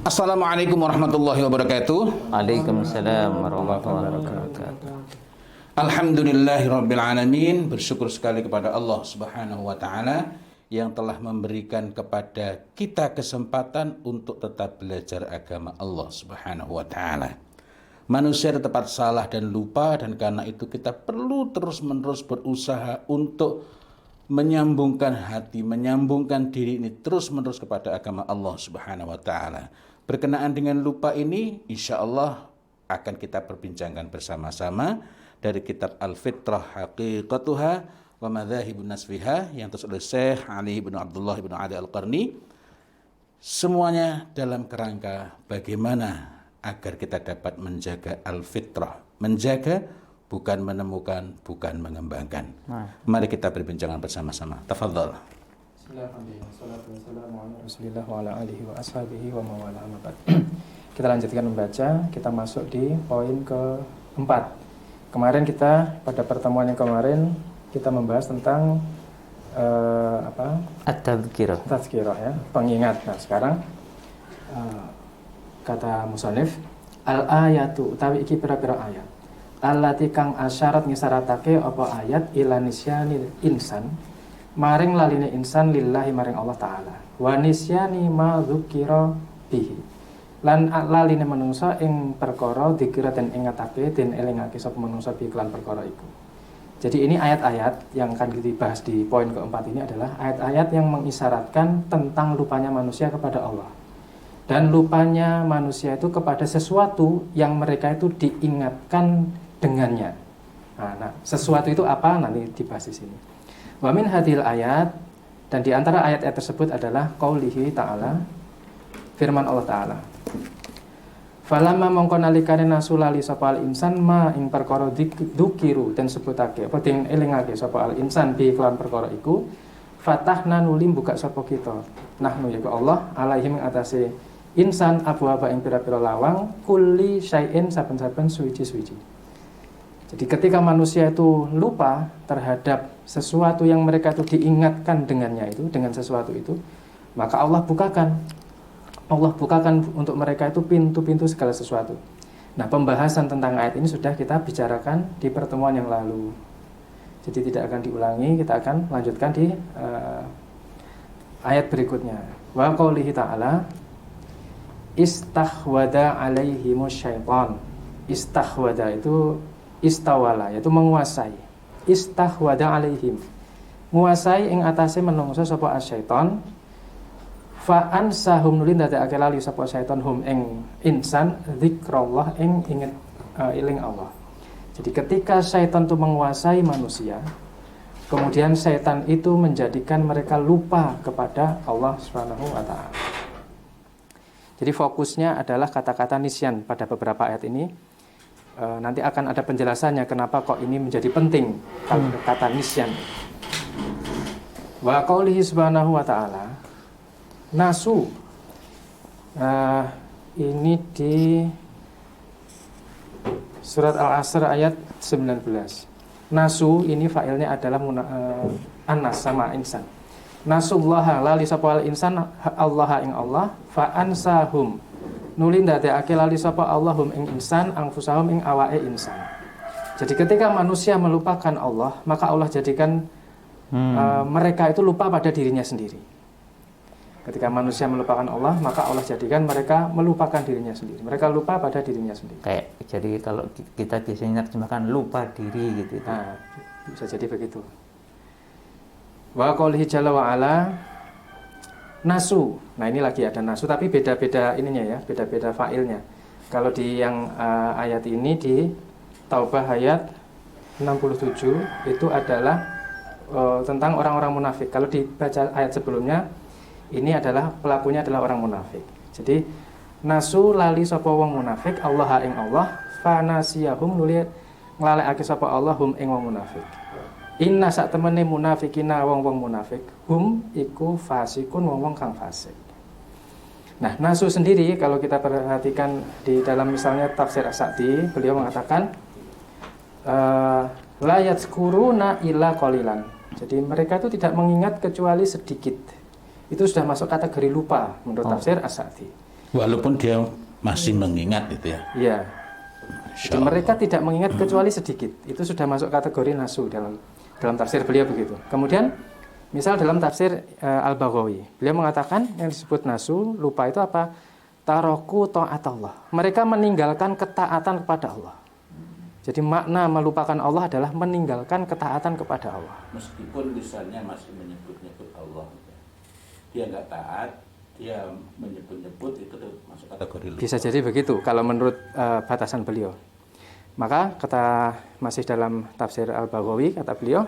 Assalamualaikum warahmatullahi wabarakatuh. Waalaikumsalam warahmatullahi wabarakatuh. Alhamdulillahirabbil alamin. Bersyukur sekali kepada Allah Subhanahu wa taala yang telah memberikan kepada kita kesempatan untuk tetap belajar agama Allah Subhanahu wa taala. Manusia tetap salah dan lupa, dan karena itu kita perlu terus-menerus berusaha untuk menyambungkan hati, menyambungkan diri ini terus-menerus kepada agama Allah Subhanahu wa taala. Berkenaan dengan lupa ini, insya Allah akan kita perbincangkan bersama-sama dari kitab Al-Fitrah Haqiqatuha wa Madzahibun Nasfiha yang ditulis oleh Syekh Ali bin Abdullah bin Ali Al-Qarni. Semuanya dalam kerangka bagaimana agar kita dapat menjaga al-fitrah, menjaga bukan menemukan, bukan mengembangkan. Mari kita berbincangan bersama-sama. Tafadhal. Kita lanjutkan membaca. Kita masuk di poin keempat. Kemarin kita pada pertemuan yang kemarin kita membahas tentang At-tadhkirah ya, pengingat. Nah, sekarang kata musannif, al-ayatu utawi iki pira-pira ayat allati kang asyarat ngisaratake apa ayat ila nisyani insan maring laline insan lillahi maring Allah taala wa nisyani ma dzukira bihi lan laline manungsa ing perkara dikira den ingatake den elingake sapa manungsa bi iklan perkara iku. Jadi ini ayat-ayat yang akan dibahas di poin keempat ini adalah ayat-ayat yang mengisyaratkan tentang lupanya manusia kepada Allah dan lupanya manusia itu kepada sesuatu yang mereka itu diingatkan dengannya. Nah, sesuatu itu apa? Nanti dibahas di sini. Wa min hadhil ayat, dan di antara ayat-ayat tersebut adalah qaulihi ta'ala, firman Allah taala. Falamma mongko nalikane nasulali sapa al insan ma ing perkara dukiru den sebutake apa den elingake sapa al insan bi kelawan perkara iku fatahna nulim buka sapa kita nahnu ya Allah alaihim atase insan abu-aba ing pira-pira lawang kulli syai'in saben-saben suwiji-suwiji. Jadi ketika manusia itu lupa terhadap sesuatu yang mereka itu diingatkan dengannya itu, dengan sesuatu itu, maka Allah bukakan untuk mereka itu pintu-pintu segala sesuatu. Nah, pembahasan tentang ayat ini sudah kita bicarakan di pertemuan yang lalu. Jadi tidak akan diulangi, kita akan lanjutkan di ayat berikutnya. Wa qaulihi ta'ala istahwada alaihimus syaitan. Istahwada itu istawala, yaitu menguasai. Istahwada alaihim, nguasai ing atase menungso sapa asyaiton. Fa ansahum nulin dadake lali sapa syaiton hum ing insan zikrullah ing inget eling Allah. Jadi ketika syaitan itu menguasai manusia, kemudian syaitan itu menjadikan mereka lupa kepada Allah Subhanahu wa taala. Jadi fokusnya adalah kata-kata nisyan pada beberapa ayat ini. Nanti akan ada penjelasannya kenapa kok ini menjadi penting kata nisyan. Wa qaulihi subhanahu wa ta'ala nasu. Ini di surat Al-Asr ayat 19. Nasu ini fa'ilnya adalah anas sama insan. Nasullaha lali sapa al insan Allah ing Allah fa ansahum nulin dadekake lali sapa Allahum ing insan anfusahum ing awake insan. Jadi ketika manusia melupakan Allah, maka Allah jadikan mereka itu lupa pada dirinya sendiri. Ketika manusia melupakan Allah, maka Allah jadikan mereka melupakan dirinya sendiri. Mereka lupa pada dirinya sendiri. Kayak jadi kalau kita biasanya terjemahkan lupa diri gitu. Nah, bisa jadi begitu. Wa qaulihi jalla wa ala nasu. Nah, ini lagi ada nasu tapi beda-beda ininya ya, beda-beda failnya. Kalau di yang ayat ini di Taubah ayat 67 itu adalah tentang orang-orang munafik. Kalau dibaca ayat sebelumnya ini adalah pelakunya adalah orang munafik. Jadi nasu lali sapa wong munafik Allah ing Allah fa nasiyahum nuli nglalekake sapa Allah hum ing wong munafik. Inna sak temene munafikina wong-wong munafik hum iku fasikun wong-wong kang fasik. Nah, nasu sendiri kalau kita perhatikan di dalam misalnya tafsir As-Sa'di, beliau mengatakan la yadhkuruna illa qalilan. Jadi mereka itu tidak mengingat kecuali sedikit. Itu sudah masuk kategori lupa menurut tafsir As-Sa'di. Walaupun dia masih mengingat itu ya. Iya. Insya Jadi mereka tidak mengingat kecuali sedikit. Itu sudah masuk kategori nasu dalam tafsir beliau begitu. Kemudian misal dalam tafsir Al-Baghawi, beliau mengatakan yang disebut nasu, lupa itu apa? Taroku ta'atallah. Mereka meninggalkan ketaatan kepada Allah. Jadi makna melupakan Allah adalah meninggalkan ketaatan kepada Allah. Meskipun lisannya masih menyebut-nyebut Allah, dia nggak taat, dia menyebut-nyebut, itu masuk kategori lupa. Bisa jadi begitu kalau menurut batasan beliau. Maka kata masih dalam tafsir Al-Baghawi, kata beliau,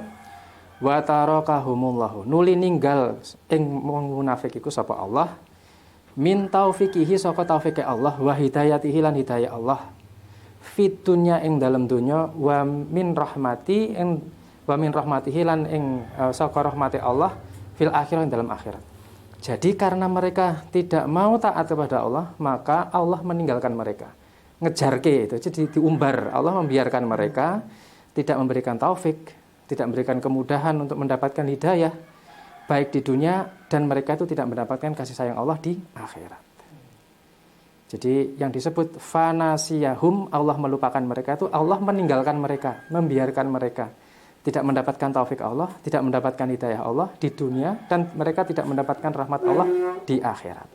wa tarakahumullahu, nuli ninggal ing munafik iku sapa Allah, min taufiqihi saka taufike Allah, wa hidayatihi lan hidayah Allah, fit dunya ing dalam dunya, wa min rahmatihi lan ing saka rahmati Allah, fil akhirah ing dalam akhirat. Jadi karena mereka tidak mau taat kepada Allah, maka Allah meninggalkan mereka. Ngejarke itu, jadi diumbar. Allah membiarkan mereka, tidak memberikan taufik, tidak memberikan kemudahan untuk mendapatkan hidayah, baik di dunia, dan mereka itu tidak mendapatkan kasih sayang Allah di akhirat. Jadi yang disebut fanasiyahum, Allah melupakan mereka, itu Allah meninggalkan mereka, membiarkan mereka. Tidak mendapatkan taufik Allah, tidak mendapatkan hidayah Allah di dunia, dan mereka tidak mendapatkan rahmat Allah di akhirat.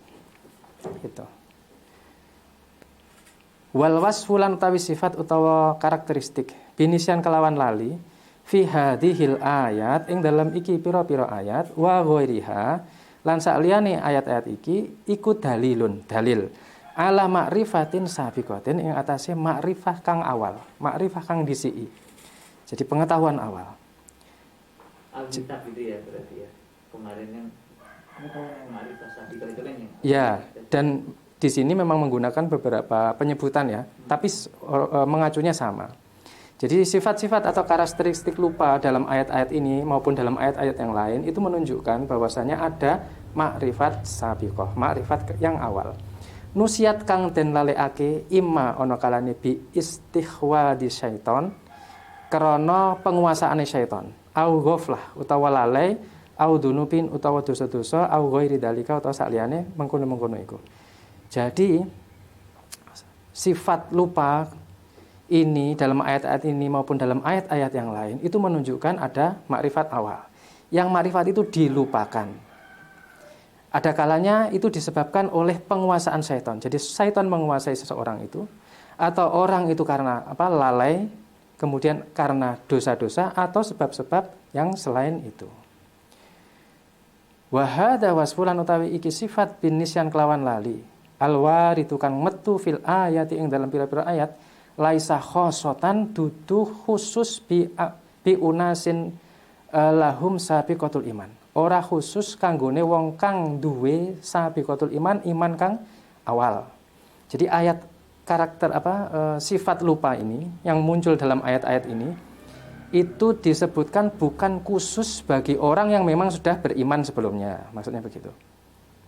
Itu. Wal wasfulan utawi sifat utawa karakteristik binisian kelawan lali fi hadhil ayat ing dalam iki pira-pira ayat wa ghairiha lan sakliyane ayat-ayat iki iku dalil ala ma'rifatin sabiqatin ing atase makrifah kang awal, makrifah kang disiki. Jadi pengetahuan awal. Alkitab itu ya berarti ya. Kemarin yang makrifah sabiqah itu kan yang. Ya, dan di sini memang menggunakan beberapa penyebutan ya, tapi mengacunya sama. Jadi sifat-sifat atau karakteristik lupa dalam ayat-ayat ini maupun dalam ayat-ayat yang lain itu menunjukkan bahwasanya ada makrifat sabiqah, makrifat yang awal. Nusiat kang den lalekake imma ana kalane bi istihwadi syaiton, karena penguasaane syaitan, au ghaflah utawa lalai, au dunubin utawa dosa-dosa, au ghairi dalika utawa sakliyane mengkono-mengkono iku. Jadi sifat lupa ini dalam ayat-ayat ini maupun dalam ayat-ayat yang lain itu menunjukkan ada makrifat awal. Yang makrifat itu dilupakan. Ada kalanya itu disebabkan oleh penguasaan syaitan. Jadi syaitan menguasai seseorang itu, atau orang itu karena lalai, kemudian karena dosa-dosa atau sebab-sebab yang selain itu. Wa hadza wasfulan utawi iki sifat binisyan kelawan lali. Alwaritu kang metu fil ayati ing dalam pira-pira ayat laisa khosotan dudu khusus bi unasin lahum sabiqatul iman. Ora khusus kanggone wong kang duwe sabiqatul iman, iman kang awal. Jadi ayat karakter sifat lupa ini yang muncul dalam ayat-ayat ini itu disebutkan bukan khusus bagi orang yang memang sudah beriman sebelumnya, maksudnya begitu.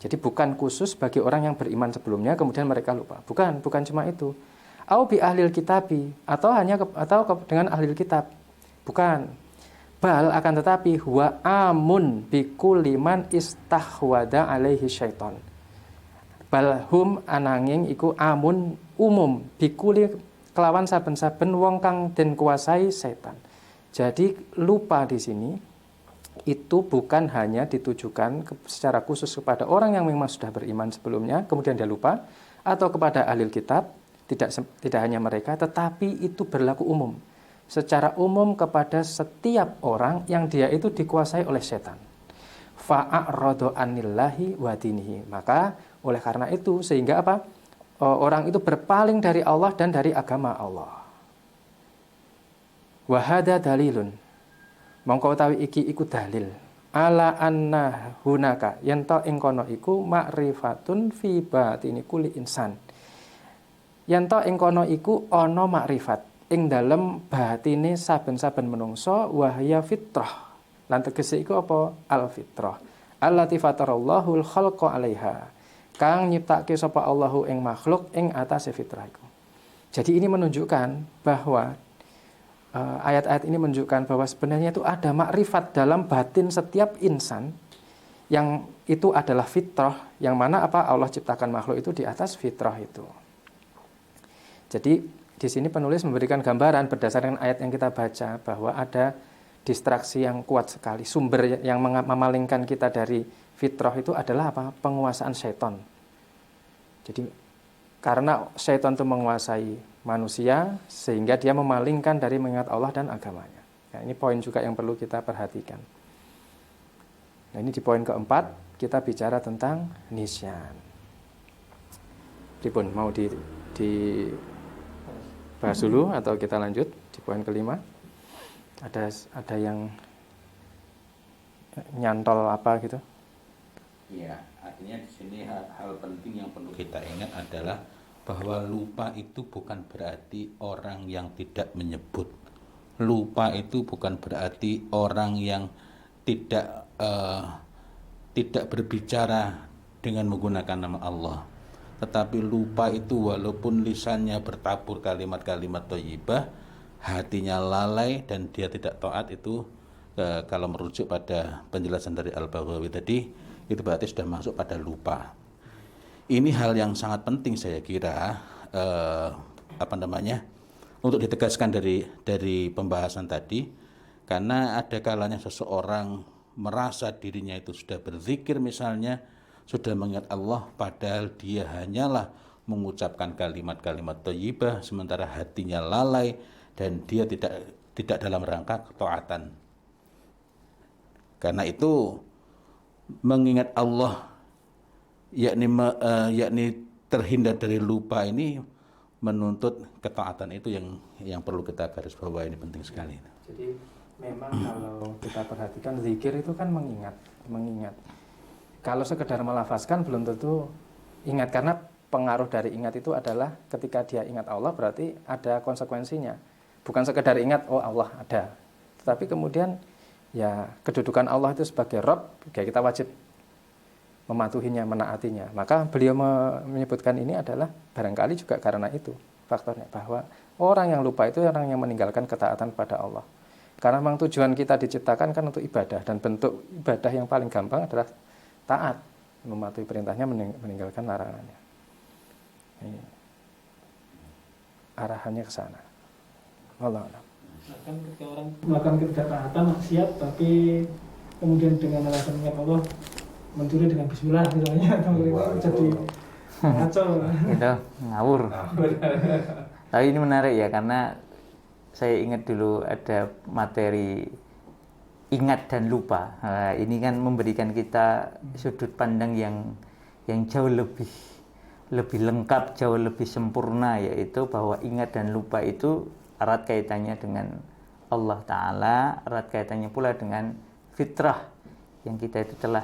Jadi bukan khusus bagi orang yang beriman sebelumnya kemudian mereka lupa. Bukan cuma itu. Au bi ahlil kitabi atau dengan ahlil kitab. Bukan. Bal akan tetapi huwa amun bi kulli man istahwada alaihi syaiton. Balhum ananging iku amun umum bikuli kelawan saben-saben wong kang den kuasai setan. Jadi lupa di sini itu bukan hanya ditujukan secara khusus kepada orang yang memang sudah beriman sebelumnya kemudian dia lupa, atau kepada ahli kitab, tidak hanya mereka, tetapi itu berlaku umum. Secara umum kepada setiap orang yang dia itu dikuasai oleh setan. Fa'a'radu anillahi wa dinihi. Maka oleh karena itu sehingga orang itu berpaling dari Allah dan dari agama Allah. Wa hadza dalilun. Mongko utawi iki iku dalil ala anna hunaka yen ta ing kono iku ma'rifatun fi batini kulli insan. Yen ta ing kono iku ana makrifat ing dalem batine saben-saben menungsa wahya fitrah. Lan tegese iku apa? Al fitrah. Allati fatarallahu al khalqa 'alaiha. Kang nyiptake sapa Allahu ing makhluk ing atase fitrah iku. Jadi ini menunjukkan bahwa ayat-ayat ini menunjukkan bahwa sebenarnya itu ada makrifat dalam batin setiap insan yang itu adalah fitrah, yang mana apa Allah ciptakan makhluk itu di atas fitrah itu. Jadi di sini penulis memberikan gambaran berdasarkan ayat yang kita baca bahwa ada distraksi yang kuat sekali. Sumber yang memalingkan kita dari fitrah itu adalah apa? Penguasaan syaitan. Jadi karena syaitan itu menguasai manusia sehingga dia memalingkan dari mengingat Allah dan agamanya. Nah, ini poin juga yang perlu kita perhatikan. Nah, ini di poin keempat kita bicara tentang nisyan. Pripun mau bahas dulu atau kita lanjut di poin kelima? Ada yang nyantol apa gitu? Iya, artinya di sini hal penting yang perlu kita ingat adalah bahwa lupa itu bukan berarti orang yang tidak menyebut. Lupa itu bukan berarti orang yang tidak berbicara dengan menggunakan nama Allah. Tetapi lupa itu walaupun lisannya bertabur kalimat-kalimat thayyibah, hatinya lalai dan dia tidak taat, itu kalau merujuk pada penjelasan dari Al-Baghawi tadi, itu berarti sudah masuk pada lupa. Ini hal yang sangat penting saya kira untuk ditegaskan dari pembahasan tadi, karena ada kalanya seseorang merasa dirinya itu sudah berzikir misalnya, sudah mengingat Allah, padahal dia hanyalah mengucapkan kalimat-kalimat thayyibah sementara hatinya lalai dan dia tidak dalam rangka ketaatan. Karena itu mengingat Allah yakni terhindar dari lupa ini menuntut ketaatan, itu yang perlu kita garis bawahi, ini penting sekali. Jadi memang kalau kita perhatikan zikir itu kan mengingat. Kalau sekedar melafazkan belum tentu ingat, karena pengaruh dari ingat itu adalah ketika dia ingat Allah berarti ada konsekuensinya. Bukan sekedar ingat oh Allah ada, tetapi kemudian ya kedudukan Allah itu sebagai Rabb, ya kita wajib mematuhinya, menaatinya. Maka beliau menyebutkan ini adalah barangkali juga karena itu faktornya, bahwa orang yang lupa itu orang yang meninggalkan ketaatan pada Allah. Karena memang tujuan kita diciptakan kan untuk ibadah, dan bentuk ibadah yang paling gampang adalah taat, mematuhi perintahnya, meninggalkan larangannya. Ini arahannya ke sana. Allah. Bahkan ketika orang melakukan ketidaktaatan maksiat tapi kemudian dengan alasan ingat Allah mencuri dengan bismillah misalnya, atau jadi ngaco. Itu ngawur. Tapi ini menarik ya, karena saya ingat dulu ada materi ingat dan lupa. Nah, ini kan memberikan kita sudut pandang yang jauh lebih lengkap, jauh lebih sempurna, yaitu bahwa ingat dan lupa itu erat kaitannya dengan Allah Ta'ala, erat kaitannya pula dengan fitrah yang kita itu telah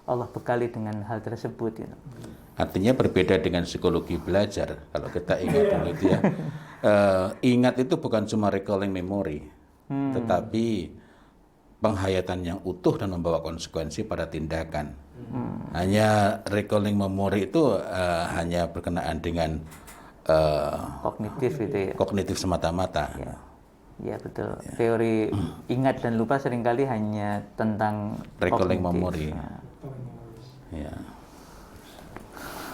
Allah bekali dengan hal tersebut. Gitu. Artinya berbeda dengan psikologi belajar. Kalau kita ingat dulu itu ya, ingat itu bukan cuma recalling memory, tetapi penghayatan yang utuh dan membawa konsekuensi pada tindakan. Hanya recalling memory itu hanya berkenaan dengan kognitif itu ya. Kognitif semata-mata. Ya betul. Ya. Teori ingat dan lupa seringkali hanya tentang recalling kognitif. memory. Ya.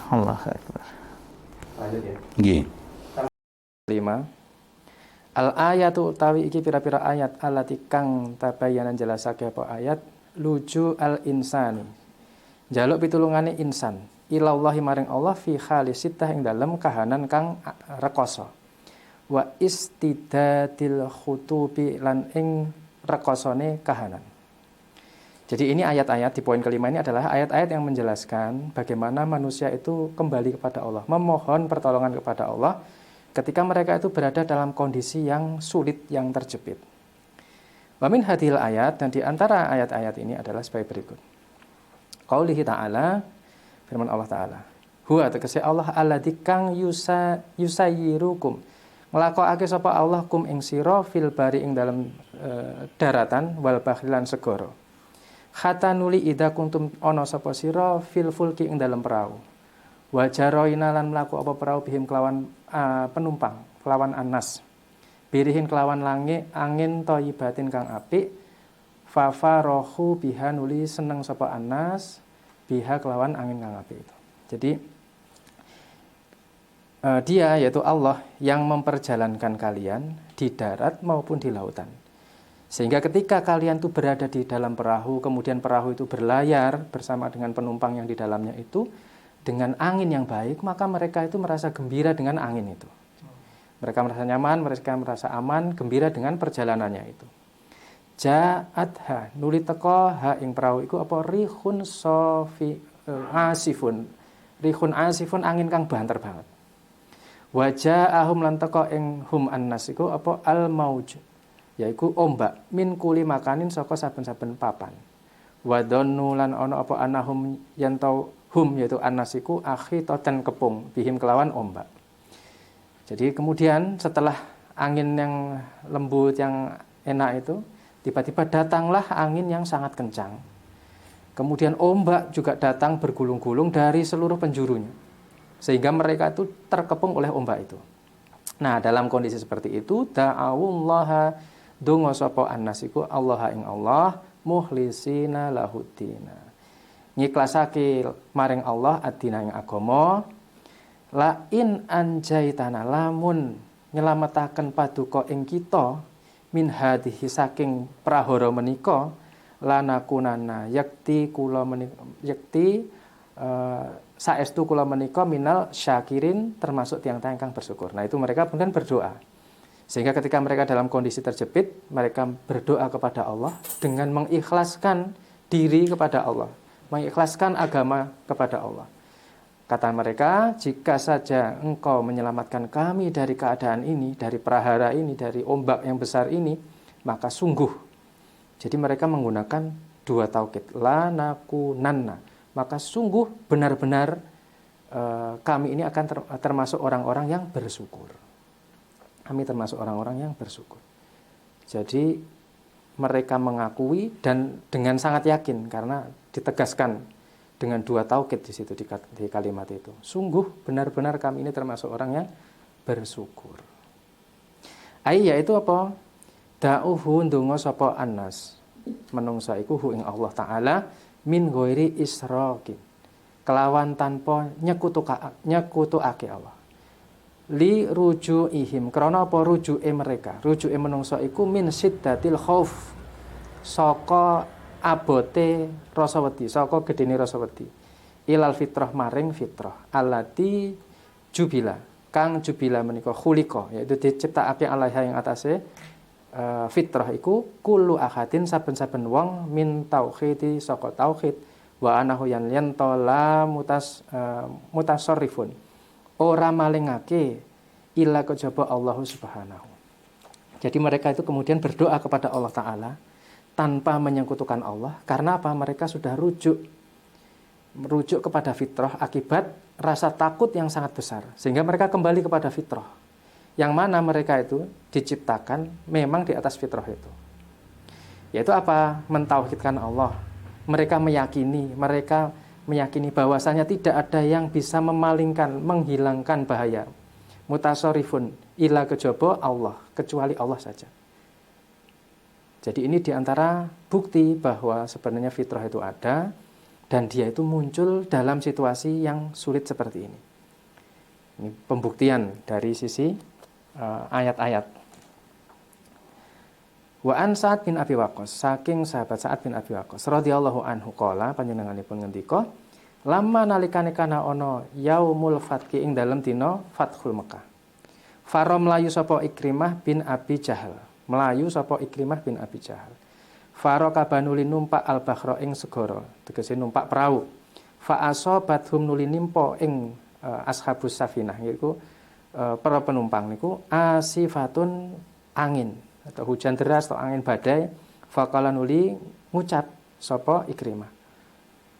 Allah Akbar. Lanjut ya. Nggih. 5. Al-ayatu utawi iki pira-pira ayat allati kang tabayanan jelasake apa ayat luju al-insani. Njaluk pitulungane insan ilallahi maring Allah fi khalis sitah ing dalem kahanan kang rekoso. Wa istidadil khutubi lan ing rekosone kahanan. Jadi ini ayat-ayat di poin kelima ini adalah ayat-ayat yang menjelaskan bagaimana manusia itu kembali kepada Allah, memohon pertolongan kepada Allah ketika mereka itu berada dalam kondisi yang sulit, yang terjepit. Wa min hadhil ayat, dan di antara ayat-ayat ini adalah sebagai berikut. Qaulihi ta'ala, firman Allah Ta'ala, huwa tegese Allah alladzi kang yusayyirukum, nglakokake sapa Allah kum ing sira fil bari ing dalam daratan wal bahri lan segara. Khatanuli idza kuntum ana sapa sira fil fulki ing dalam perahu. Wa jaroina lan mlaku apa perahu bihim kelawan penumpang, kelawan anas. Birihin kelawan langit angin thayyibatin kang apik. Fafarohu biha nuli seneng sapa Anas biha kelawan angin kang apik itu. Jadi dia yaitu Allah yang memperjalankan kalian di darat maupun di lautan. Sehingga ketika kalian tuh berada di dalam perahu, kemudian perahu itu berlayar bersama dengan penumpang yang di dalamnya itu dengan angin yang baik, maka mereka itu merasa gembira dengan angin itu. Mereka merasa nyaman, mereka merasa aman, gembira dengan perjalanannya itu. Ja'atha nuli teko ha ing perahu iku apa rihun asifun. Rihun asifun angin kang banter banget. Waja'ahum lan teko ing hum annas iku apa al mauj. Yaiku ombak min kuli makanin saka saben-saben papan. Wadonnu lan ana apa anahum yen tau hum yaitu annas iku akhitatan kepung bihim kelawan ombak. Jadi kemudian setelah angin yang lembut yang enak itu tiba-tiba datanglah angin yang sangat kencang. Kemudian ombak juga datang bergulung-gulung dari seluruh penjurunya. Sehingga mereka itu terkepung oleh ombak itu. Nah, dalam kondisi seperti itu, da'awullaha donga sapa annas iku Allah ing Allah mukhlisina lahuddina. Ngiklasake maring Allah adina ing agama. La in anjaitana lamun nyelametaken paduka ing kita min hadhihi saking prahara menika lanakunana yakti kula menika saestu kula menika minal syakirin termasuk tiang-tiang kang bersyukur. Nah, itu mereka kemudian berdoa. Sehingga ketika mereka dalam kondisi terjepit, mereka berdoa kepada Allah dengan mengikhlaskan diri kepada Allah, mengikhlaskan agama kepada Allah. Kata mereka, jika saja engkau menyelamatkan kami dari keadaan ini, dari prahara ini, dari ombak yang besar ini, maka sungguh. Jadi mereka menggunakan dua taukid, la nakunanna. Maka sungguh benar-benar kami ini akan termasuk orang-orang yang bersyukur. Kami termasuk orang-orang yang bersyukur. Jadi mereka mengakui dan dengan sangat yakin karena ditegaskan dengan dua taukid di situ di kalimat itu. Sungguh benar-benar kami ini termasuk orang yang bersyukur. Ai yaitu apa? Da'uhu ndonga sapa annas. Menungsa iku hu ing Allah taala min ghairi israqin. Kelawan tanpa nyekutukake Allah. Li rujuihim krana apa rujuke mereka? Rujuke menungsa iku min siddatil khauf. Saka abote rasa wedi, saka gedene rasa wedi. Ilal fitrah maring fitrah. Allati jubila, kang jubila menika khulika, yaitu diciptakake alaiha ing atase fitrah iku kullu ahadin saben-saben wong min tauhidi saka tauhid wa anahu yan yanto la mutasarrifun. Ora malingake illa kejaba Allah Subhanahu. Jadi mereka itu kemudian berdoa kepada Allah taala tanpa menyekutukan Allah. Karena apa? Mereka sudah merujuk kepada fitrah akibat rasa takut yang sangat besar. Sehingga mereka kembali kepada fitrah. Yang mana mereka itu diciptakan memang di atas fitrah itu. Yaitu apa? Mentauhidkan Allah. Mereka meyakini bahwasanya tidak ada yang bisa memalingkan, menghilangkan bahaya. Mutasarrifun ila kejaba Allah, kecuali Allah saja. Jadi ini diantara bukti bahwa sebenarnya fitrah itu ada dan dia itu muncul dalam situasi yang sulit seperti ini. Ini pembuktian dari sisi ayat-ayat. Wa an Sa'ad bin Abi Waqqas, saking sahabat Sa'ad bin Abi Waqqas radhiyallahu anhu qala panjenenganipun ngendika, lama nalikane kana ana yaumul fathi ing dalem dina Fathul Mekah. Faro mlayu sapa Ikrimah bin Abi Jahal. Melayu sapa Ikrimah bin Abi Jahal. Faro kabanuli numpak al-bakhra ing segara, tegese numpak perahu. Fa asabathum nuli nimpa ing ashabus safinah yaiku para penumpang niku asifatun angin atau hujan deras atau angin badai. Faqala nuli ngucap sapa Ikrimah.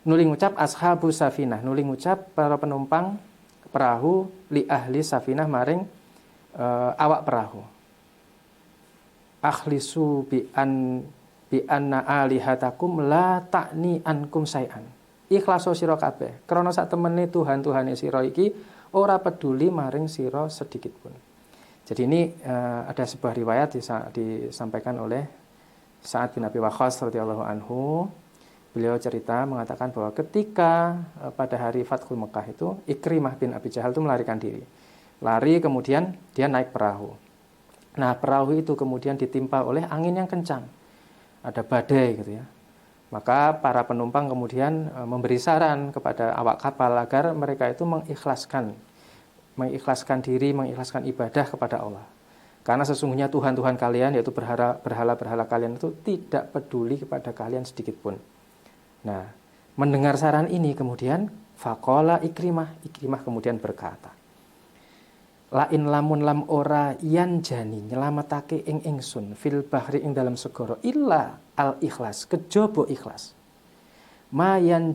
Nuli ngucap ashabus safinah, nuli ngucap para penumpang perahu li ahli safinah maring awak perahu. Akhlisu bi anna alihatakum la ta'ni ankum sayan. Ikhlaso sira kabeh krana sak temene Tuhan-tuhane sira iki ora peduli maring sira sedikit pun. Jadi ini ada sebuah riwayat disampaikan oleh Sa'ad bin Abi Waqqas radhiyallahu anhu, beliau cerita mengatakan bahwa ketika pada hari Fathul Mekah itu Ikrimah bin Abi Jahal itu melarikan diri. Lari kemudian dia naik perahu. Nah, perahu itu kemudian ditimpa oleh angin yang kencang. Ada badai gitu ya. Maka para penumpang kemudian memberi saran kepada awak kapal agar mereka itu mengikhlaskan diri, mengikhlaskan ibadah kepada Allah. Karena sesungguhnya Tuhan-Tuhan kalian, yaitu berhala-berhala kalian itu tidak peduli kepada kalian sedikit pun. Nah, mendengar saran ini kemudian faqala Ikrimah kemudian berkata, lain lamun lam ora yan jani nyelametake ing ingsun fil bahri ing dalam segara illa al ikhlas kejaba ikhlas. Mayan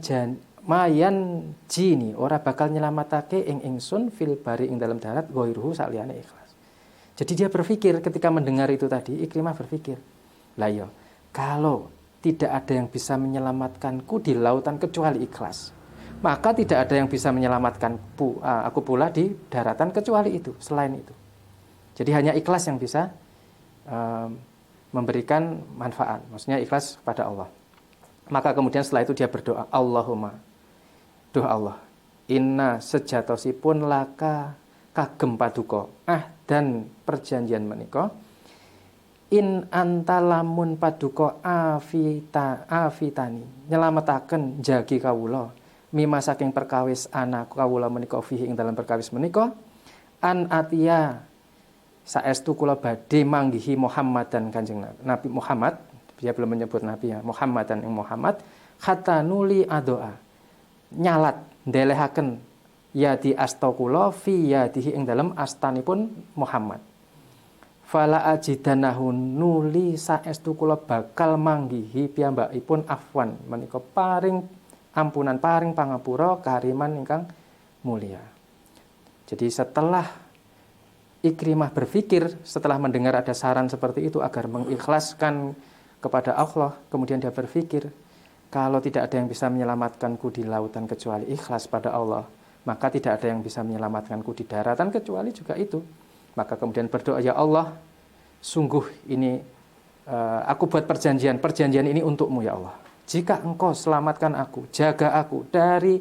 jini ora bakal nyelametake ing ingsun fil bahri ing dalam darat ghairuhu saliyane ikhlas. Jadi dia berpikir ketika mendengar itu tadi, Ikrimah berpikir, lah ya, kalau tidak ada yang bisa menyelamatkanku di lautan kecuali ikhlas, maka tidak ada yang bisa menyelamatkan aku pula di daratan kecuali itu, selain itu. Jadi hanya ikhlas yang bisa memberikan manfaat, maksudnya ikhlas kepada Allah. Maka kemudian setelah itu dia berdoa, Allahumma, doa Allah, inna sejatosipun laka kagem paduka dan perjanjian menika in antalamun paduka afitani nyelametaken jagi kawula mima saking perkawis anak kawula menika fihi ing dalam perkawis menika an atia saestu kula badhe manggihi Muhammad dan Kanjeng Nabi Muhammad, dia belum menyebut Nabi ya, Muhammad dan ing Muhammad hatta nuli adoa nyalat ndelehaken yadi asta kula fi yadihi ing dalam astanipun Muhammad. Fala ajidanahu nuli saestu kula bakal manggihi piyambakipun afwan menika paring ampunan paring pangapura kariman ingkang mulia. Jadi setelah Ikrimah berpikir, setelah mendengar ada saran seperti itu agar mengikhlaskan kepada Allah, kemudian dia berpikir, kalau tidak ada yang bisa menyelamatkanku di lautan kecuali ikhlas pada Allah, maka tidak ada yang bisa menyelamatkanku di daratan kecuali juga itu. Maka kemudian berdoa, ya Allah, sungguh ini aku buat perjanjian ini untukmu ya Allah. Jika engkau selamatkan aku, jaga aku dari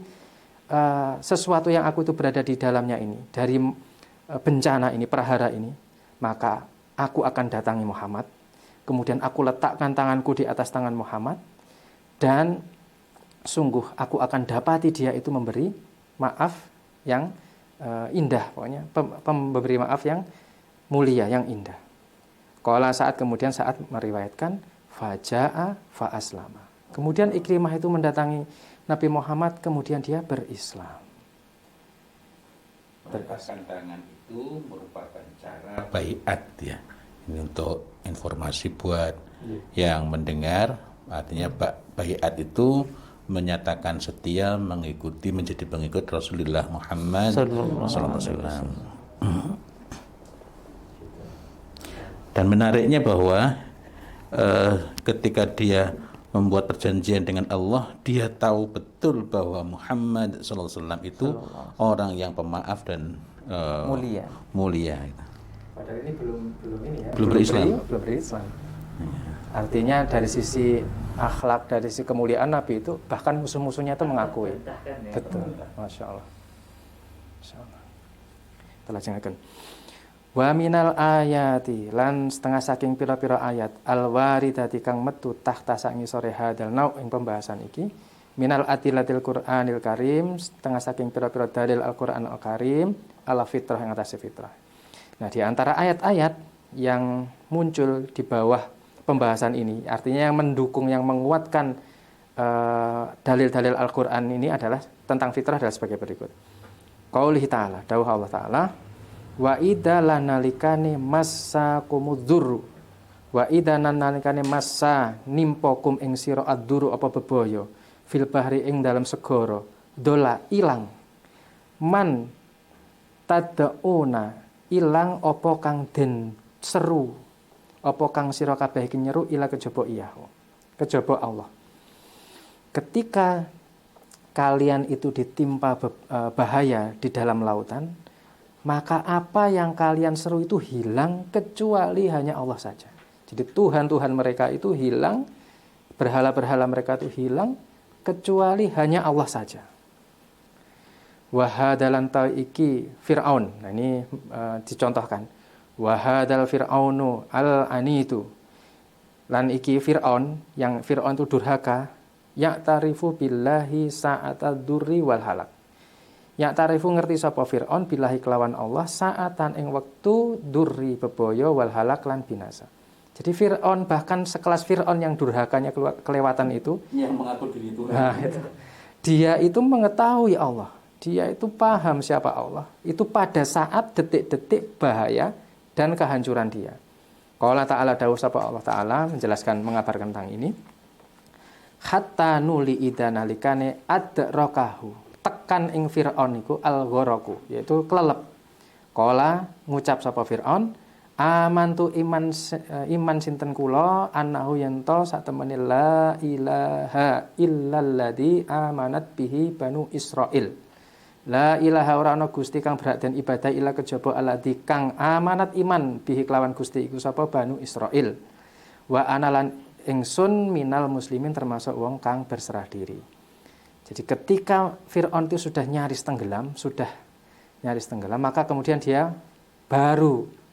sesuatu yang aku itu berada di dalamnya ini, dari bencana ini, prahara ini, maka aku akan datangi Muhammad, kemudian aku letakkan tanganku di atas tangan Muhammad, dan sungguh aku akan dapati dia itu memberi maaf yang indah, pokoknya memberi maaf yang mulia, yang indah. Qala saat meriwayatkan faja'a fa aslama. Kemudian Ikrimah itu mendatangi Nabi Muhammad, kemudian dia berislam. Melepaskan tangan itu merupakan cara baiat ya. Ini untuk informasi buat yang mendengar, artinya baiat itu menyatakan setia mengikuti, menjadi pengikut Rasulullah Muhammad sallallahu alaihi wasallam. Dan menariknya bahwa ketika dia membuat perjanjian dengan Allah, dia tahu betul bahwa Muhammad sallallahu alaihi wasallam itu orang yang pemaaf dan mulia. Padahal ini belum berislam. Artinya dari sisi akhlak, dari sisi kemuliaan Nabi itu, bahkan musuh-musuhnya itu mengakui. Betul, Masya Allah. Telah jengaken. Wa minal ayati lan setengah saking pira-pira ayat al-waridati kang metu tahta sak ngisore hadal nau ing pembahasan iki minal adillatil Qur'anil Karim setengah saking pira-pira dalil Al-Qur'an Al-Karim ala fitrah yang atas fitrah. Nah, di antara ayat-ayat yang muncul di bawah pembahasan ini, artinya yang mendukung, yang menguatkan dalil-dalil Al-Qur'an ini adalah tentang fitrah adalah sebagai berikut. Qaulihi ta'ala, dawuh Allah Ta'ala, wa idza lanalikane massakumuddur wa idza lanalikane massa nimpokum ing sira ad-duru apa bebaya fil bahri ing dalam segara dola ilang man tad'una ilang apa kang den seru apa kang sira kabeh iki nyeru ila kejaba iya kejaba Allah. Ketika kalian itu ditimpa bahaya di dalam lautan, maka apa yang kalian seru itu hilang kecuali hanya Allah saja. Jadi Tuhan-Tuhan mereka itu hilang, berhala-berhala mereka itu hilang, kecuali hanya Allah saja. Wahadalan iki Fir'aun. Nah ini dicontohkan. Wahadal Fir'aunu al-anitu. Lan iki Fir'aun, yang Fir'aun itu durhaka, ya'tarifu billahi sa'atad durri wal halak. Ya'tarifu ngerti sapa Fir'aun billahi kelawan Allah sa'atan ing wektu durri bebaya wal halak lan binasa. Jadi Fir'aun, bahkan sekelas Fir'aun yang durhakanya kelewatan itu, yang mengaku diri Tuhan. nah, dia itu mengetahui Allah. Dia itu paham siapa Allah. Itu pada saat detik-detik bahaya dan kehancuran dia. Qala ta'ala dawuh sapa Allah Ta'ala menjelaskan, mengabarkan tentang ini. Hatta nuli ida nalikane adrakahu. Tekan ing Fir'aun iku al-gharaku, yaitu kelelep. Qala ngucap sapa Fir'aun, amantu iman sinten kula annahu yanto satemene la ilaha illalladzi amanat bihi banu Israil. La ilaha ora ana gusti kang berhak den ibadah illa kejaba alladzi kang amanat iman bihi kelawan gusti iku sapa banu Israil. Wa analan ingsun minal muslimin termasuk wong kang berserah diri. Jadi ketika Fir'aun itu sudah nyaris tenggelam, maka kemudian dia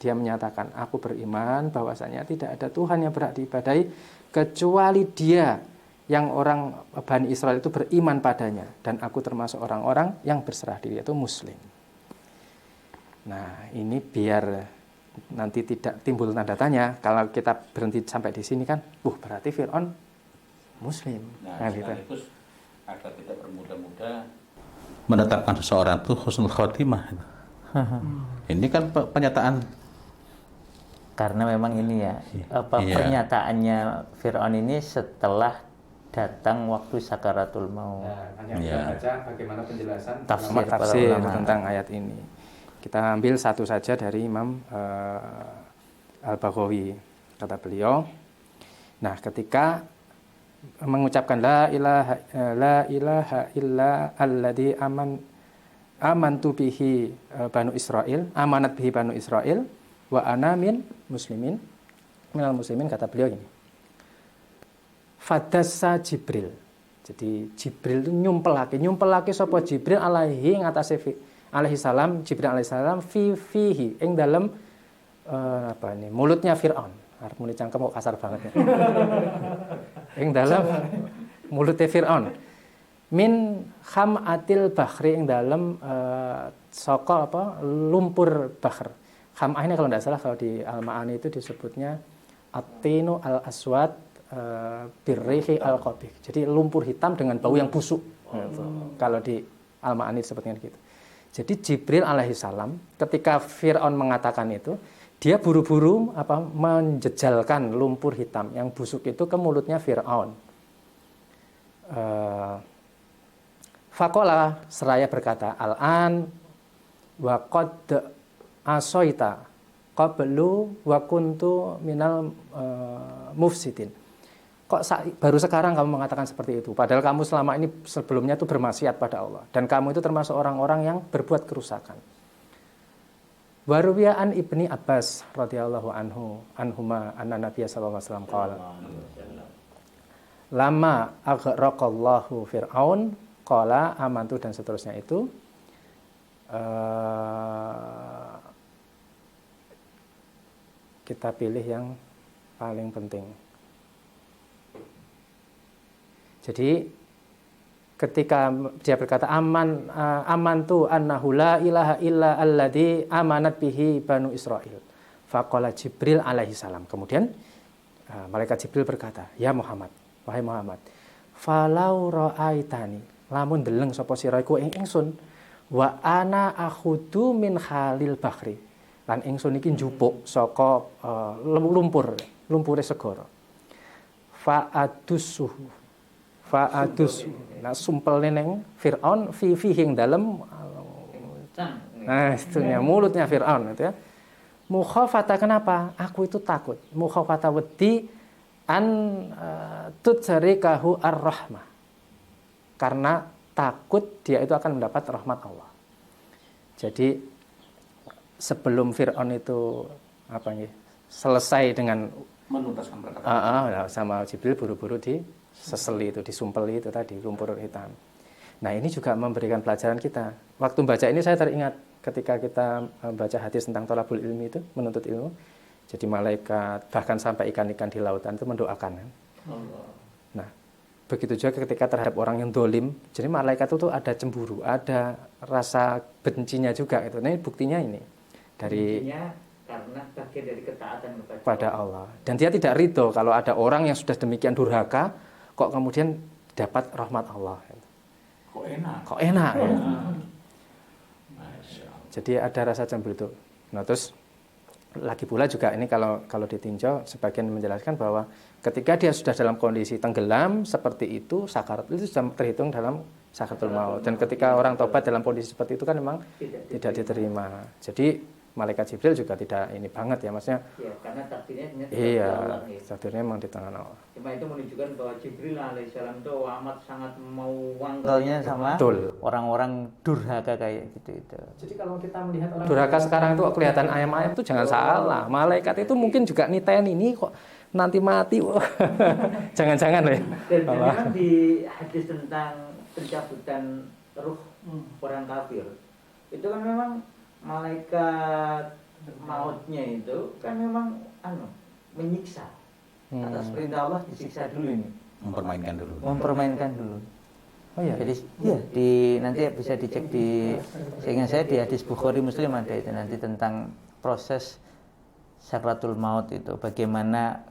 menyatakan, aku beriman bahwasanya tidak ada Tuhan yang berhak diibadahi kecuali Dia yang orang Bani Israel itu beriman padanya, dan aku termasuk orang-orang yang berserah diri, yaitu muslim. Nah, ini biar nanti tidak timbul tanda tanya. Kalau kita berhenti sampai di sini kan, berarti Fir'aun muslim. Nah, gitu. sekaligus agar tidak bermudah-mudah menetapkan seseorang itu husnul khotimah. Ini kan pernyataan, Karena memang ini ya, pernyataannya Fir'aun ini setelah datang waktu sakaratul maut. Hanya baca bagaimana penjelasan tafsir tentang ayat ini. Kita ambil satu saja dari Imam Al-Baghawi. Kata beliau, nah ketika mengucapkan la ilaha illa alladzi amantu bihi banu Israil, amanat bihi banu Israil wa ana minal muslimin, kata beliau ini. Fadassa Jibril. Jadi Jibril itu nyumpelake sapa Jibril alaihi ngatasi alaihi salam, Jibril alaihi salam fihi ing dalem mulutnya Fir'aun. Arep muni cangkem kok kasar banget ya. Ing dalem mulutnya Fir'aun. Min khamatil bahri ing dalem saka lumpur bahr. Khamah ini kalau tidak salah kalau di Al-Ma'ani itu disebutnya at-tinu al-aswad birrihi al-qabih. Jadi lumpur hitam dengan bau yang busuk. Kalau di Al-Ma'ani disebutnya gitu. Jadi Jibril alaihi salam ketika Fir'aun mengatakan itu, dia buru-buru menjejalkan lumpur hitam yang busuk itu ke mulutnya Fir'aun. Faqala seraya berkata, al-an wa qad asoita qablu wa kuntu minal mufsidin. Kok baru sekarang kamu mengatakan seperti itu? Padahal kamu selama ini sebelumnya itu bermaksiat pada Allah. Dan kamu itu termasuk orang-orang yang berbuat kerusakan. Waruwiya an Ibni Abbas radhiyallahu anhuma anna Nabiya sallallahu alaihi wasallam qala lama aghraqallahu Fir'aun qala amantu, dan seterusnya itu. Kita pilih yang paling penting. Jadi ketika dia berkata amantu annahu la ilaha illa alladzi amanat bihi banu Israil. Faqala Jibril alaihi salam. Kemudian malaikat Jibril berkata, "Ya Muhammad, wahai Muhammad, falau ra'aitani, lamun deleng sapa sira iku ing ingsun, wa ana akhudu min khalil bahri." Lan ingsun iki njupuk saka lumpure segara. Fa'adus nah sumpel neneng Fir'aun fi ing dalem itunya mulutnya Fir'aun itu ya. Mukhafata, kenapa? Aku itu takut. Mukhafata wedi an tutsarikahu ar-rahmah. Karena takut dia itu akan mendapat rahmat Allah. Jadi sebelum Fir'aun itu selesai dengan menuntaskan perkataan. Sama Jibril buru-buru diseseli itu, disumpeli itu tadi, lumpur hitam. Nah ini juga memberikan pelajaran kita. Waktu baca ini saya teringat ketika kita baca hadis tentang thalabul ilmi itu, menuntut ilmu. Jadi malaikat, bahkan sampai ikan-ikan di lautan itu mendoakan kan. Nah begitu juga ketika terhadap orang yang dolim, jadi malaikat itu ada cemburu, ada rasa bencinya juga. Itu. Nah buktinya ini. Dari karena bagian dari ketaatan kepada Allah. Dan dia tidak ridho kalau ada orang yang sudah demikian durhaka, kok kemudian dapat rahmat Allah. Kok enak. Jadi ada rasa cemburu itu. Nah terus lagi pula juga ini kalau ditinjau sebagian menjelaskan bahwa ketika dia sudah dalam kondisi tenggelam seperti itu, sakarat itu sudah terhitung dalam sakaratul maut. Dan ketika orang tobat dalam kondisi seperti itu kan memang tidak diterima. Jadi malaikat Jibril juga tidak ini banget ya, maksudnya. Ya, karena takdirnya takdirnya memang di tangan Allah. Cuma itu menunjukkan bahwa Jibril alaihissalam itu amat sangat mau wangkalnya sama orang-orang durhaka kayak gitu itu. Jadi kalau kita melihat orang durhaka sekarang itu kelihatan ayam-ayam itu jangan salah. Malaikat itu mungkin juga niten ini kok nanti mati. Jangan-jangan ya. Dan memang di hadis tentang pencabutan ruh orang kafir itu kan memang malaikat mautnya itu kan memang menyiksa atas perintah Allah, disiksa dulu ini, mempermainkan dulu. Oh iya. Jadi nanti bisa dicek di, seingat saya di hadis Bukhari Muslim ada itu nanti tentang proses sakratul maut itu, bagaimana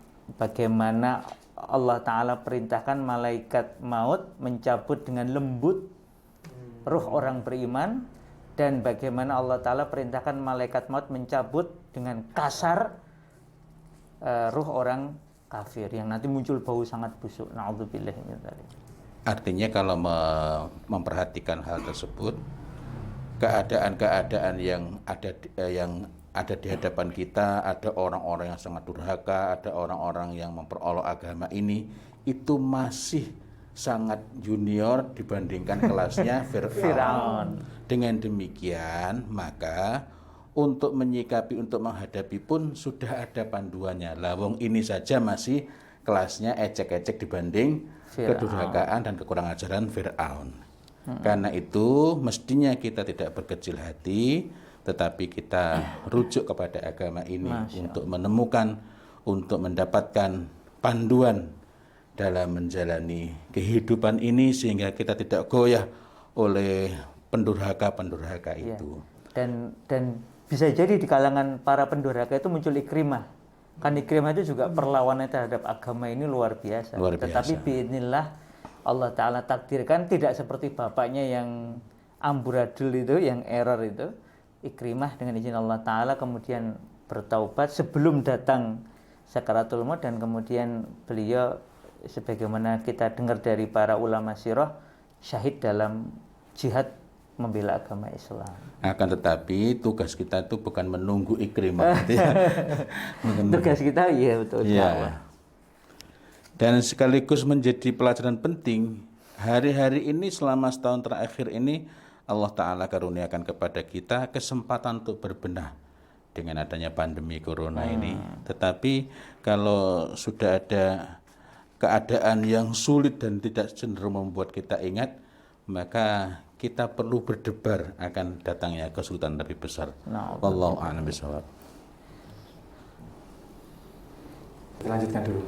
Allah Ta'ala perintahkan malaikat maut mencabut dengan lembut ruh orang beriman, dan bagaimana Allah Ta'ala perintahkan malaikat maut mencabut dengan kasar ruh orang kafir yang nanti muncul bau sangat busuk. Na'udzubillah min dzalik. Artinya kalau memperhatikan hal tersebut, keadaan-keadaan yang ada di hadapan kita, ada orang-orang yang sangat durhaka, ada orang-orang yang memperolok agama ini, itu masih sangat junior dibandingkan kelasnya Fir'aun. Dengan demikian, maka untuk menyikapi, untuk menghadapi pun sudah ada panduannya. Lawong ini saja masih kelasnya ecek-ecek dibanding kedurhakaan dan kekurang ajaran Fir'aun. Karena itu mestinya kita tidak berkecil hati, tetapi kita rujuk kepada agama ini untuk menemukan, untuk mendapatkan panduan dalam menjalani kehidupan ini sehingga kita tidak goyah oleh pendurhaka itu. Dan bisa jadi di kalangan para pendurhaka itu muncul Ikrimah. Kan Ikrimah itu juga perlawanan terhadap agama ini luar biasa. Tetapi biidznillah Allah Ta'ala takdirkan tidak seperti bapaknya yang amburadul itu, yang error itu. Ikrimah dengan izin Allah Ta'ala kemudian bertaubat sebelum datang sakaratul maut, dan kemudian beliau sebagaimana kita dengar dari para ulama sirah, syahid dalam jihad membela agama Islam. Akan tetapi tugas kita itu bukan menunggu Ikrimah. Tugas kita betul. Ya. Dan sekaligus menjadi pelajaran penting, hari-hari ini selama setahun terakhir ini Allah Ta'ala karuniakan kepada kita kesempatan untuk berbenah dengan adanya pandemi corona ini. Tetapi kalau sudah ada keadaan yang sulit dan tidak cenderung membuat kita ingat, maka kita perlu berdebar akan datangnya kesulitan lebih besar. Wallahu a'lam bishawab. Lanjutkan dulu.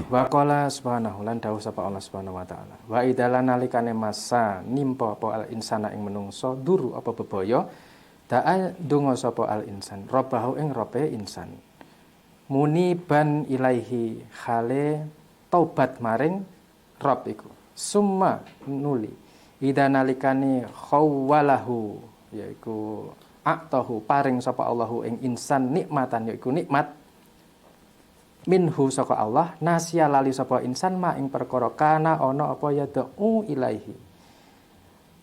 Wa qala subhanahu lan dawuh sapa Allah Subhanahu wa taala. Wa idalan nalikane masa nimpa apa al insana ing menungso duru apa bebaya da'a donga sapa al insan rabbahu ing robe insan. Muniban ilaihi khale taubat maring Rabb iku. Summa nuli ida nalikane khawwalahu yaiku aktahu paring sapa Allahu ing insan nikmatan yaiku nikmat minhu saka Allah nasya lali sapa insan ma ing perkara kana ana apa yad'u ilaihi.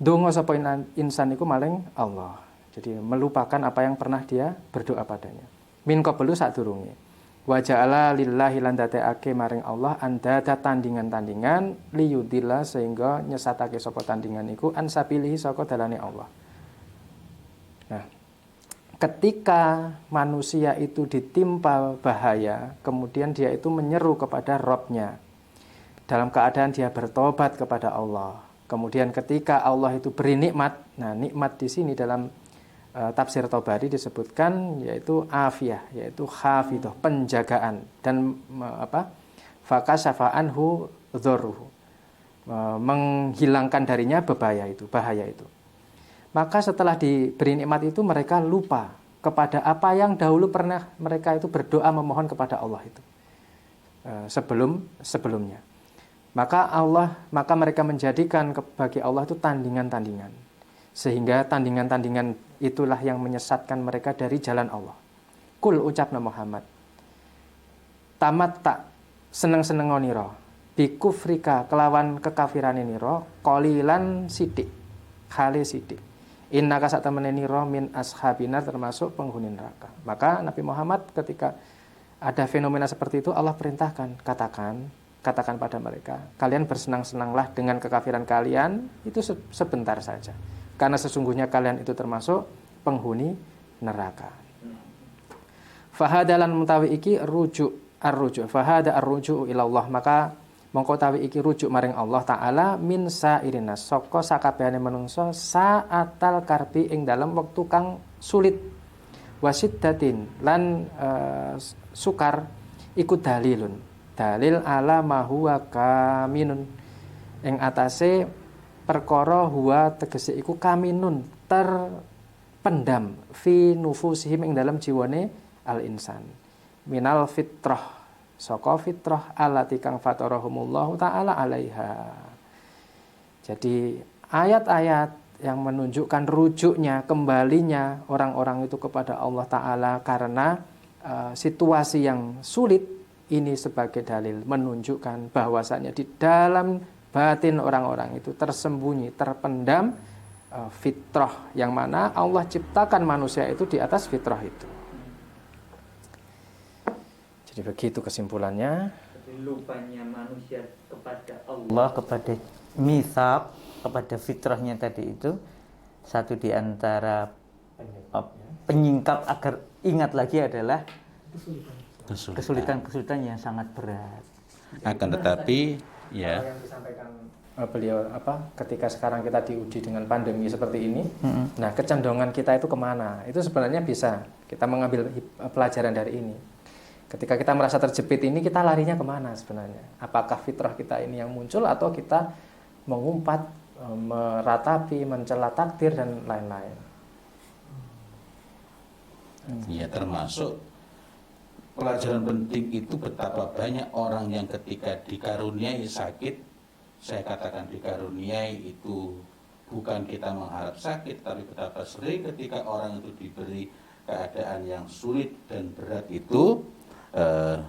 Donga sapa insan iku maring Allah. Jadi melupakan apa yang pernah dia berdoa padanya. Min qablu sadurunge. Wa ja'ala lillahi lan dadekake maring Allah andada tandingan-tandingan liyudilla sehingga nyesatake sapa tandingan iku ansabilihi saka dalane Allah. Nah, ketika manusia itu ditimpa bahaya, kemudian dia itu menyeru kepada Rabb-nya dalam keadaan dia bertobat kepada Allah. Kemudian ketika Allah itu beri nikmat, nah nikmat di sini dalam tafsir Tabari disebutkan yaitu afiyah, yaitu hafidhah, penjagaan, dan fakashafa anhu dzurruhu, menghilangkan darinya bahaya itu. Maka setelah diberi nikmat itu mereka lupa kepada apa yang dahulu pernah mereka itu berdoa memohon kepada Allah itu sebelumnya. Maka mereka menjadikan bagi Allah itu tandingan-tandingan, sehingga tandingan-tandingan itulah yang menyesatkan mereka dari jalan Allah. Kul ucapna Muhammad, tamat tak seneng-seneng nira bikufrika kelawan kekafiran nira qalilan sidik khali sidik innaka sak temene nira min ashabinar termasuk penghuni neraka. Maka Nabi Muhammad ketika ada fenomena seperti itu Allah perintahkan, katakan pada mereka, kalian bersenang-senanglah dengan kekafiran kalian itu sebentar saja, karena sesungguhnya kalian itu termasuk penghuni neraka. Fahadalan mutawi iki rujuk fahada arruju ilallah, maka mongko tawi iki rujuk maring Allah taala min sairina saka sakabehane manungsa saatal karbi ing dalam wektu kang sulit, wasiddatin lan sukar iku dalil ala ma huwa kaminun ing atase perkara huwa tegese iku kaminun terpendam fi nufusihim ing dalam jiwane al insan minal fitrah saka fitrah allati kang fatarahumullahu taala alaiha. Jadi ayat-ayat yang menunjukkan rujuknya, kembalinya orang-orang itu kepada Allah taala karena situasi yang sulit ini sebagai dalil menunjukkan bahwasanya di dalam batin orang-orang itu tersembunyi, terpendam fitrah, yang mana Allah ciptakan manusia itu di atas fitrah itu. Jadi begitu kesimpulannya. Jadi lupanya manusia kepada Allah, kepada mitsaq, kepada fitrahnya tadi itu satu di antara penyingkap agar ingat lagi adalah kesulitan yang sangat berat. Akan tetapi ya yang disampaikan beliau ketika sekarang kita diuji dengan pandemi seperti ini, nah kecenderungan kita itu kemana? Itu sebenarnya bisa kita mengambil pelajaran dari ini. Ketika kita merasa terjepit ini, kita larinya kemana sebenarnya? Apakah fitrah kita ini yang muncul atau kita mengumpat, meratapi, mencela takdir dan lain-lain? Ya, termasuk pelajaran penting itu betapa banyak orang yang ketika dikaruniai sakit, saya katakan dikaruniai itu bukan kita mengharap sakit, tapi betapa sering ketika orang itu diberi keadaan yang sulit dan berat itu,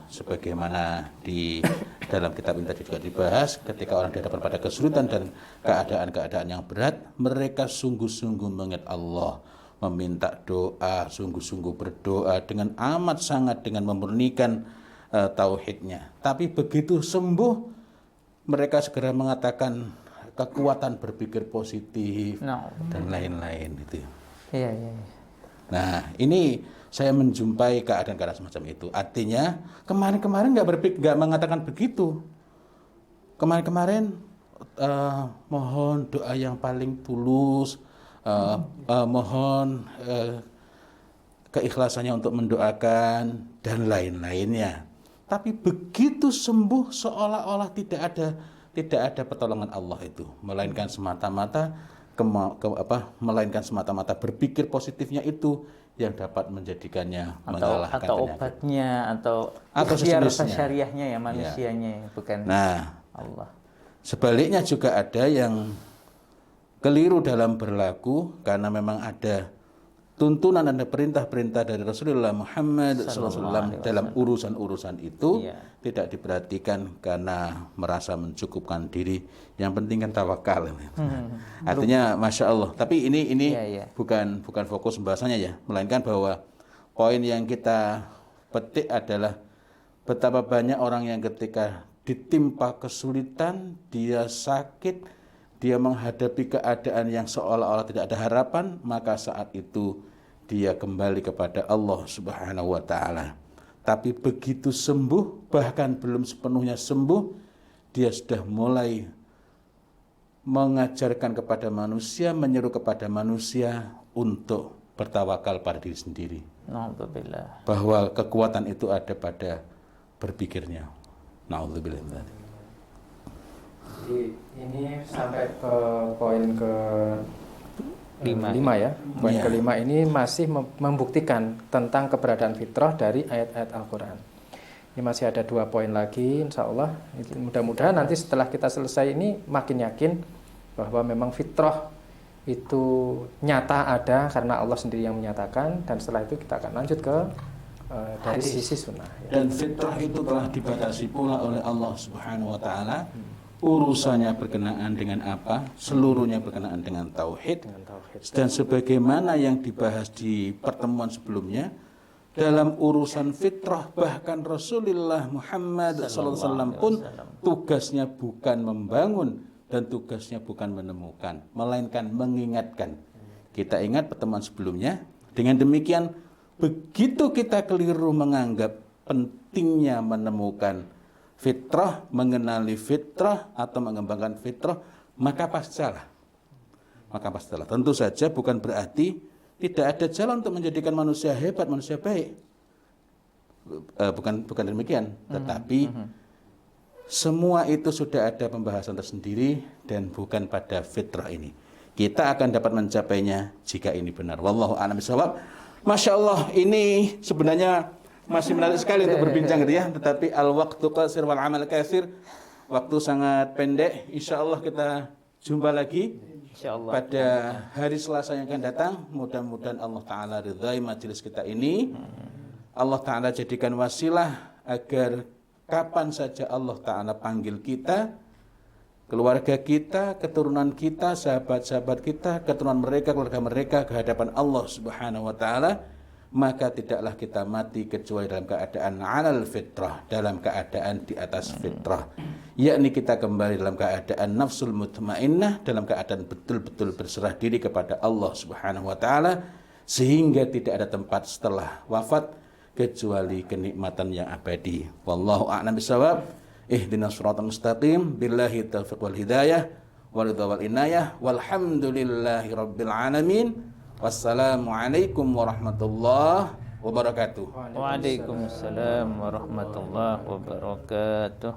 sebagaimana di dalam kitab ini tadi juga dibahas, ketika orang dihadapkan pada kesulitan dan keadaan-keadaan yang berat, mereka sungguh-sungguh mengingat Allah, meminta doa, sungguh-sungguh berdoa dengan amat sangat, dengan memurnikan tauhidnya. Tapi begitu sembuh, mereka segera mengatakan kekuatan berpikir positif dan lain-lain itu. Iya. Nah, ini saya menjumpai keadaan-keadaan semacam itu. Artinya kemarin-kemarin nggak mengatakan begitu. Kemarin-kemarin mohon doa yang paling tulus, mohon keikhlasannya untuk mendoakan dan lain-lainnya. Tapi begitu sembuh seolah-olah tidak ada pertolongan Allah itu, melainkan semata-mata berpikir positifnya itu yang dapat menjadikannya mengalahkan atau obatnya atau ikhtiar syariahnya ya manusianya, bukan Allah. Sebaliknya juga ada yang keliru dalam berlaku karena memang ada tuntunan, ada perintah-perintah dari Rasulullah Muhammad SAW dalam urusan-urusan itu tidak diperhatikan karena merasa mencukupkan diri. Yang penting kan tawakal. Artinya Masya Allah. Tapi ini bukan fokus pembahasannya ya, melainkan bahwa poin yang kita petik adalah betapa banyak orang yang ketika ditimpa kesulitan, dia sakit, dia menghadapi keadaan yang seolah-olah tidak ada harapan, maka saat itu dia kembali kepada Allah Subhanahu wa taala. Tapi begitu sembuh, bahkan belum sepenuhnya sembuh, dia sudah mulai mengajarkan kepada manusia, menyeru kepada manusia untuk bertawakal pada diri sendiri. Alhamdulillah. Bahwa kekuatan itu ada pada berpikirnya. Na'udzubillah. Jadi ini sampai ke poin ke Lima. ya. Poin Iya. kelima ini masih membuktikan tentang keberadaan fitrah dari ayat-ayat Al-Quran. Ini masih ada 2 poin lagi, insya Allah. Mudah-mudahan nanti setelah kita selesai ini makin yakin bahwa memang fitrah itu nyata ada karena Allah sendiri yang menyatakan, dan setelah itu kita akan lanjut ke dari sisi sunnah. Ya. Dan fitrah itu telah dibatasi pula oleh Allah Subhanahu wa taala. Urusannya berkenaan dengan apa? Seluruhnya berkenaan dengan tauhid. Dan sebagaimana yang dibahas di pertemuan sebelumnya, dalam urusan fitrah bahkan Rasulullah Muhammad SAW pun tugasnya bukan membangun dan tugasnya bukan menemukan, melainkan mengingatkan. Kita ingat pertemuan sebelumnya. Dengan demikian, begitu kita keliru menganggap pentingnya menemukan fitrah, mengenali fitrah atau mengembangkan fitrah, maka pasti salah. Tentu saja bukan berarti tidak ada jalan untuk menjadikan manusia hebat, manusia baik. Bukan demikian. Tetapi semua itu sudah ada pembahasan tersendiri dan bukan pada fitrah ini. Kita akan dapat mencapainya jika ini benar. Wallahu a'lam bishawab. Masya Allah, ini sebenarnya masih menarik sekali untuk berbincang gitu ya, tetapi al-waqtu qasir wal amal katsir. Waktu sangat pendek. Insyaallah kita jumpa lagi pada hari Selasa yang akan datang. Mudah-mudahan Allah taala ridhai majelis kita ini. Allah taala jadikan wasilah agar kapan saja Allah taala panggil kita, keluarga kita, keturunan kita, sahabat-sahabat kita, keturunan mereka, keluarga mereka ke hadapan Allah Subhanahu wa taala, maka tidaklah kita mati kecuali dalam keadaan alal fitrah, dalam keadaan di atas fitrah, yakni kita kembali dalam keadaan nafsul mutmainnah, dalam keadaan betul-betul berserah diri kepada Allah Subhanahu wa taala, sehingga tidak ada tempat setelah wafat kecuali kenikmatan yang abadi. Wallahu a'lam bishawab. Ihdinas siratal mustaqim, billahi taufiq wal hidayah wal ridha wal inayah, walhamdulillahi rabbil alamin. Wassalamualaikum warahmatullahi wabarakatuh. Waalaikumsalam warahmatullahi wabarakatuh.